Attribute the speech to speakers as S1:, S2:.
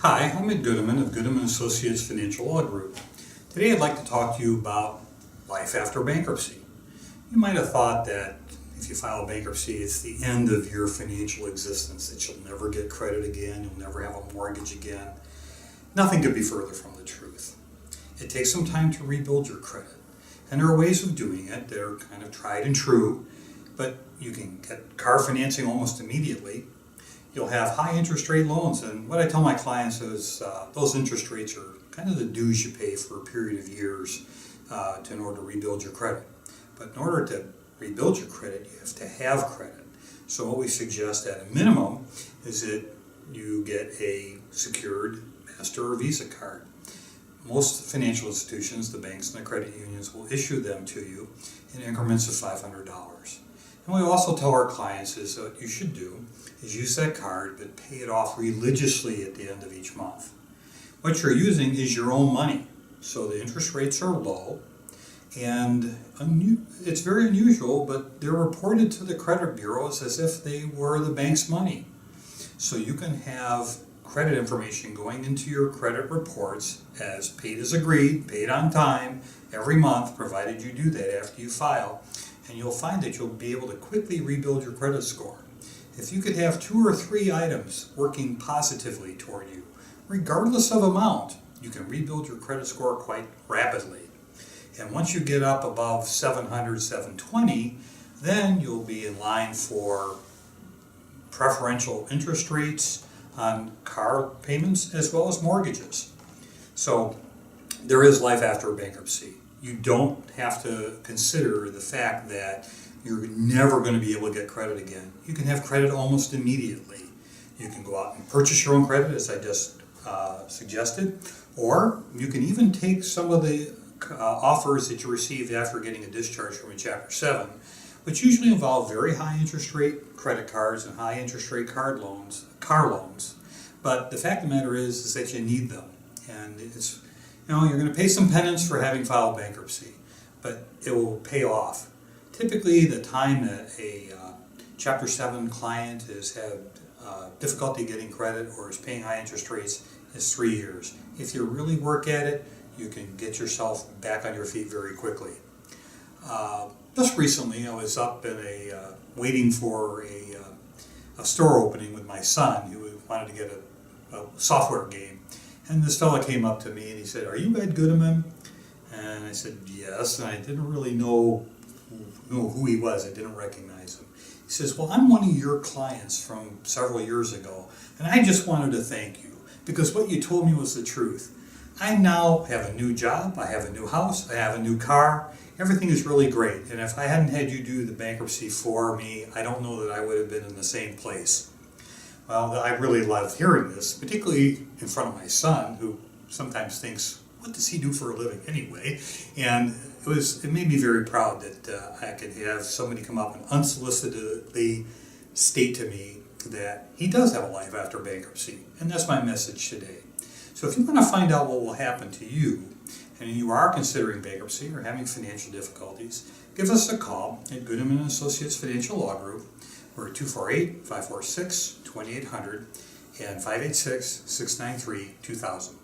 S1: Hi, I'm Ed Gudeman of Gudeman Associates Financial Law Group. Today I'd like to talk to you about life after bankruptcy. You might have thought that if you file bankruptcy, it's the end of your financial existence, that you'll never get credit again, you'll never have a mortgage again. Nothing could be further from the truth. It takes some time to rebuild your credit, and there are ways of doing it that are kind of tried and true, but you can get car financing almost immediately. You'll have high interest rate loans, and what I tell my clients is those interest rates are kind of the dues you pay for a period of years in order to rebuild your credit. But in order to rebuild your credit, you have to have credit. So what we suggest at a minimum is that you get a secured Master or Visa card. Most financial institutions, the banks and the credit unions, will issue them to you in increments of $500. And we also tell our clients is what you should do is use that card but pay it off religiously at the end of each month. What you're using is your own money, so the interest rates are low, and it's very unusual, but they're reported to the credit bureaus as if they were the bank's money. So you can have credit information going into your credit reports as paid as agreed, paid on time, every month, provided you do that after you file, and you'll find that you'll be able to quickly rebuild your credit score. If you could have 2 or 3 items working positively toward you, regardless of amount, you can rebuild your credit score quite rapidly. And once you get up above 700, 720, then you'll be in line for preferential interest rates on car payments as well as mortgages. So there is life after bankruptcy. You don't have to consider the fact that you're never going to be able to get credit again. You can have credit almost immediately. You can go out and purchase your own credit, as I just suggested, or you can even take some of the offers that you received after getting a discharge from a Chapter 7, which usually involve very high interest rate credit cards and high interest rate car loans. But the fact of the matter is that you need them, and it's you're going to pay some penance for having filed bankruptcy, but it will pay off. Typically, the time that a Chapter 7 client has had difficulty getting credit or is paying high interest rates is 3 years. If you really work at it, you can get yourself back on your feet very quickly. Just recently, I was up in waiting for a store opening with my son who wanted to get a software game. And this fellow came up to me and he said, "Are you Ed Gudeman?" And I said, "Yes," and I didn't really know who he was. I didn't recognize him. He says, "Well, I'm one of your clients from several years ago, and I just wanted to thank you because what you told me was the truth. I now have a new job, I have a new house, I have a new car. Everything is really great, and if I hadn't had you do the bankruptcy for me, I don't know that I would have been in the same place." Well, I really love hearing this, particularly in front of my son, who sometimes thinks, what does he do for a living anyway? And it made me very proud that I could have somebody come up and unsolicitedly state to me that he does have a life after bankruptcy. And that's my message today. So if you want to find out what will happen to you, and you are considering bankruptcy or having financial difficulties, give us a call at Gudeman Associates Financial Law Group. We're at 248-546-2800 and 586-693-2000.